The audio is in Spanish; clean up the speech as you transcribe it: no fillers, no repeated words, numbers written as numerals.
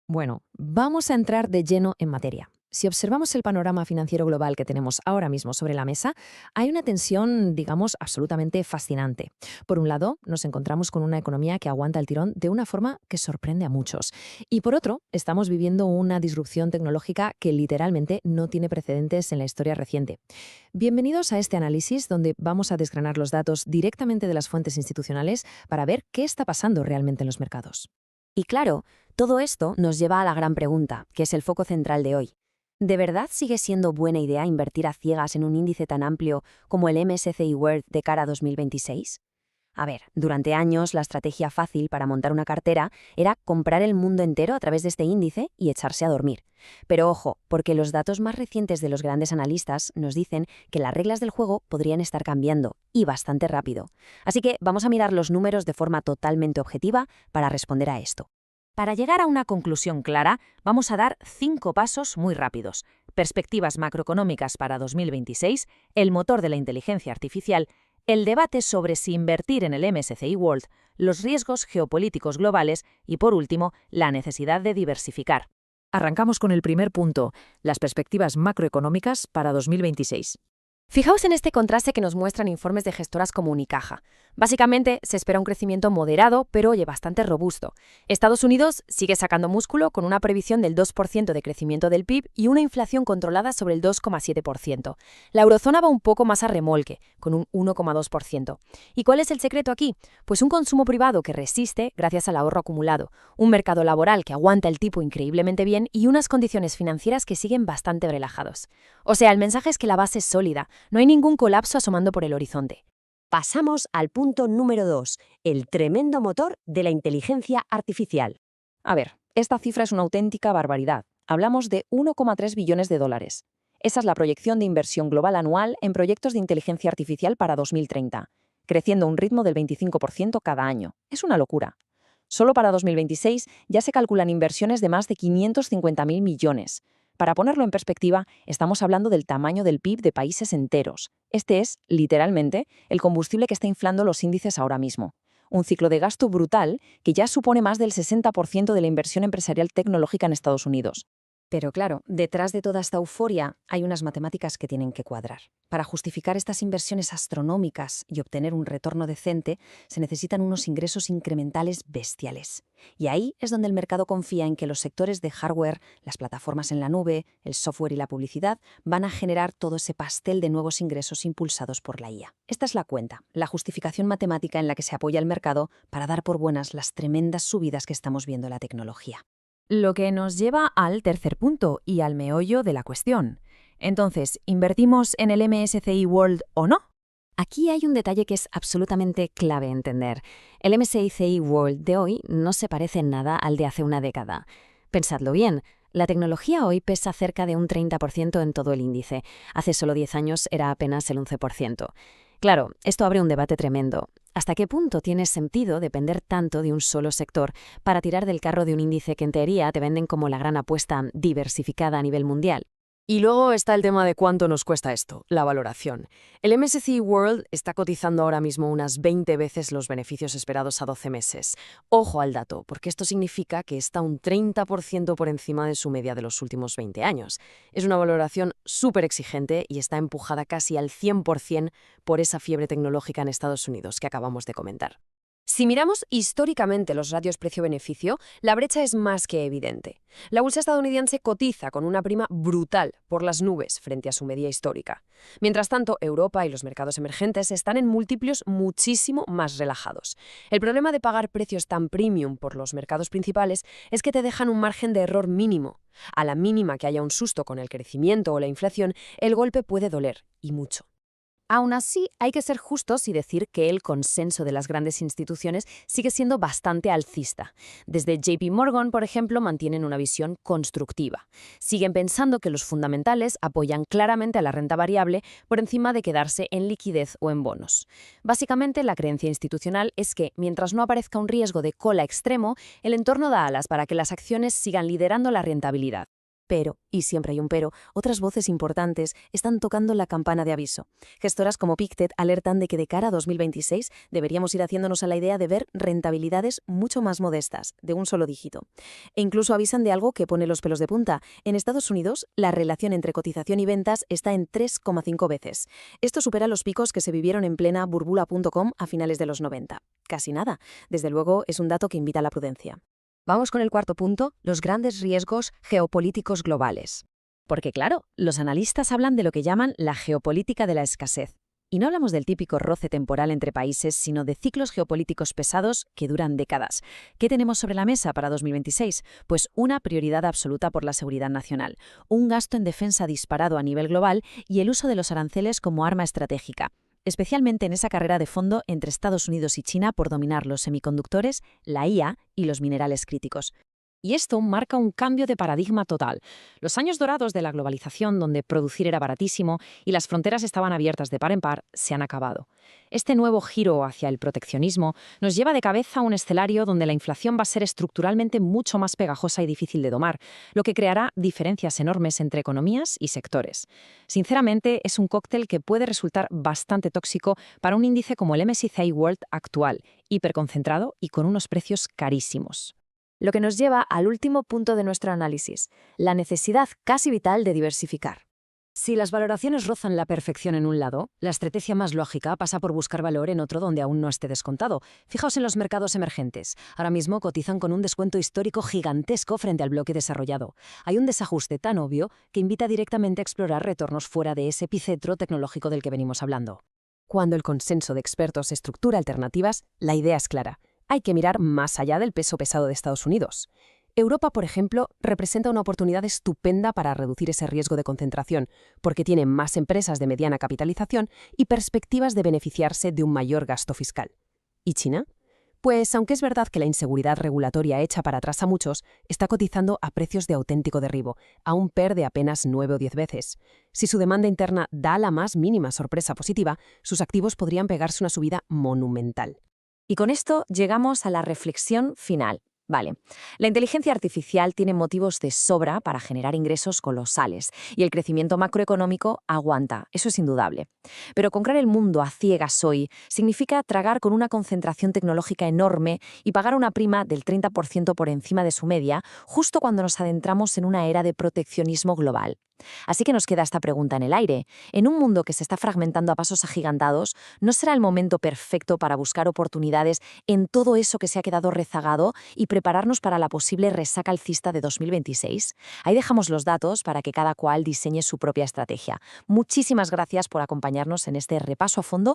Bueno, vamos a entrar de lleno en materia. Si observamos el panorama financiero global que tenemos ahora mismo sobre la mesa, hay una tensión, digamos, absolutamente fascinante. Por un lado, nos encontramos con una economía que aguanta el tirón de una forma que sorprende a muchos. Y por otro, estamos viviendo una disrupción tecnológica que literalmente no tiene precedentes en la historia reciente. Bienvenidos a este análisis donde vamos a desgranar los datos directamente de las fuentes institucionales para ver qué está pasando realmente en los mercados. Y claro, todo esto nos lleva a la gran pregunta, que es el foco central de hoy. ¿De verdad sigue siendo buena idea invertir a ciegas en un índice tan amplio como el MSCI World de cara a 2026? A ver, durante años la estrategia fácil para montar una cartera era comprar el mundo entero a través de este índice y echarse a dormir. Pero ojo, porque los datos más recientes de los grandes analistas nos dicen que las reglas del juego podrían estar cambiando, y bastante rápido. Así que vamos a mirar los números de forma totalmente objetiva para responder a esto. Para llegar a una conclusión clara, vamos a dar 5 pasos muy rápidos. Perspectivas macroeconómicas para 2026, el motor de la inteligencia artificial, el debate sobre si invertir en el MSCI World, los riesgos geopolíticos globales y, por último, la necesidad de diversificar. Arrancamos con el primer punto, las perspectivas macroeconómicas para 2026. Fijaos en este contraste que nos muestran informes de gestoras como Unicaja. Básicamente, se espera un crecimiento moderado, pero bastante robusto. Estados Unidos sigue sacando músculo con una previsión del 2% de crecimiento del PIB y una inflación controlada sobre el 2,7%. La eurozona va un poco más a remolque, con un 1,2%. ¿Y cuál es el secreto aquí? Pues un consumo privado que resiste gracias al ahorro acumulado, un mercado laboral que aguanta el tipo increíblemente bien y unas condiciones financieras que siguen bastante relajados. O sea, el mensaje es que la base es sólida. No hay ningún colapso asomando por el horizonte. Pasamos al punto número 2, el tremendo motor de la inteligencia artificial. A ver, esta cifra es una auténtica barbaridad. Hablamos de 1,3 billones de dólares. Esa es la proyección de inversión global anual en proyectos de inteligencia artificial para 2030, creciendo a un ritmo del 25% cada año. Es una locura. Solo para 2026 ya se calculan inversiones de más de 550.000 millones. Para ponerlo en perspectiva, estamos hablando del tamaño del PIB de países enteros. Este es, literalmente, el combustible que está inflando los índices ahora mismo. Un ciclo de gasto brutal que ya supone más del 60% de la inversión empresarial tecnológica en Estados Unidos. Pero claro, detrás de toda esta euforia hay unas matemáticas que tienen que cuadrar. Para justificar estas inversiones astronómicas y obtener un retorno decente, se necesitan unos ingresos incrementales bestiales. Y ahí es donde el mercado confía en que los sectores de hardware, las plataformas en la nube, el software y la publicidad van a generar todo ese pastel de nuevos ingresos impulsados por la IA. Esta es la cuenta, la justificación matemática en la que se apoya el mercado para dar por buenas las tremendas subidas que estamos viendo en la tecnología. Lo que nos lleva al tercer punto y al meollo de la cuestión. Entonces, ¿invertimos en el MSCI World o no? Aquí hay un detalle que es absolutamente clave entender. El MSCI World de hoy no se parece en nada al de hace una década. Pensadlo bien, la tecnología hoy pesa cerca de un 30% en todo el índice. Hace solo 10 años era apenas el 11%. Claro, esto abre un debate tremendo. ¿Hasta qué punto tiene sentido depender tanto de un solo sector para tirar del carro de un índice que en teoría te venden como la gran apuesta diversificada a nivel mundial? Y luego está el tema de cuánto nos cuesta esto, la valoración. El MSCI World está cotizando ahora mismo unas 20 veces los beneficios esperados a 12 meses. Ojo al dato, porque esto significa que está un 30% por encima de su media de los últimos 20 años. Es una valoración súper exigente y está empujada casi al 100% por esa fiebre tecnológica en Estados Unidos que acabamos de comentar. Si miramos históricamente los ratios precio-beneficio, la brecha es más que evidente. La bolsa estadounidense cotiza con una prima brutal por las nubes frente a su media histórica. Mientras tanto, Europa y los mercados emergentes están en múltiplos muchísimo más relajados. El problema de pagar precios tan premium por los mercados principales es que te dejan un margen de error mínimo. A la mínima que haya un susto con el crecimiento o la inflación, el golpe puede doler, y mucho. Aún así, hay que ser justos y decir que el consenso de las grandes instituciones sigue siendo bastante alcista. Desde JP Morgan, por ejemplo, mantienen una visión constructiva. Siguen pensando que los fundamentales apoyan claramente a la renta variable por encima de quedarse en liquidez o en bonos. Básicamente, la creencia institucional es que, mientras no aparezca un riesgo de cola extremo, el entorno da alas para que las acciones sigan liderando la rentabilidad. Pero, y siempre hay un pero, otras voces importantes están tocando la campana de aviso. Gestoras como Pictet alertan de que de cara a 2026 deberíamos ir haciéndonos a la idea de ver rentabilidades mucho más modestas, de un solo dígito. E incluso avisan de algo que pone los pelos de punta. En Estados Unidos, la relación entre cotización y ventas está en 3,5 veces. Esto supera los picos que se vivieron en plena burbula.com a finales de los 90. Casi nada. Desde luego, es un dato que invita a la prudencia. Vamos con el cuarto punto, los grandes riesgos geopolíticos globales. Porque claro, los analistas hablan de lo que llaman la geopolítica de la escasez. Y no hablamos del típico roce temporal entre países, sino de ciclos geopolíticos pesados que duran décadas. ¿Qué tenemos sobre la mesa para 2026? Pues una prioridad absoluta por la seguridad nacional, un gasto en defensa disparado a nivel global y el uso de los aranceles como arma estratégica, especialmente en esa carrera de fondo entre Estados Unidos y China por dominar los semiconductores, la IA y los minerales críticos. Y esto marca un cambio de paradigma total. Los años dorados de la globalización, donde producir era baratísimo y las fronteras estaban abiertas de par en par, se han acabado. Este nuevo giro hacia el proteccionismo nos lleva de cabeza a un escenario donde la inflación va a ser estructuralmente mucho más pegajosa y difícil de domar, lo que creará diferencias enormes entre economías y sectores. Sinceramente, es un cóctel que puede resultar bastante tóxico para un índice como el MSCI World actual, hiperconcentrado y con unos precios carísimos. Lo que nos lleva al último punto de nuestro análisis, la necesidad casi vital de diversificar. Si las valoraciones rozan la perfección en un lado, la estrategia más lógica pasa por buscar valor en otro donde aún no esté descontado. Fijaos en los mercados emergentes. Ahora mismo cotizan con un descuento histórico gigantesco frente al bloque desarrollado. Hay un desajuste tan obvio que invita directamente a explorar retornos fuera de ese epicentro tecnológico del que venimos hablando. Cuando el consenso de expertos estructura alternativas, la idea es clara. Hay que mirar más allá del peso pesado de Estados Unidos. Europa, por ejemplo, representa una oportunidad estupenda para reducir ese riesgo de concentración, porque tiene más empresas de mediana capitalización y perspectivas de beneficiarse de un mayor gasto fiscal. ¿Y China? Pues, aunque es verdad que la inseguridad regulatoria echa para atrás a muchos, está cotizando a precios de auténtico derribo, a un PER de apenas 9 o 10 veces. Si su demanda interna da la más mínima sorpresa positiva, sus activos podrían pegarse una subida monumental. Y con esto llegamos a la reflexión final. Vale, la inteligencia artificial tiene motivos de sobra para generar ingresos colosales y el crecimiento macroeconómico aguanta, eso es indudable. Pero comprar el mundo a ciegas hoy significa tragar con una concentración tecnológica enorme y pagar una prima del 30% por encima de su media, justo cuando nos adentramos en una era de proteccionismo global. Así que nos queda esta pregunta en el aire. En un mundo que se está fragmentando a pasos agigantados, ¿no será el momento perfecto para buscar oportunidades en todo eso que se ha quedado rezagado y prepararnos para la posible resaca alcista de 2026? Ahí dejamos los datos para que cada cual diseñe su propia estrategia. Muchísimas gracias por acompañarnos en este repaso a fondo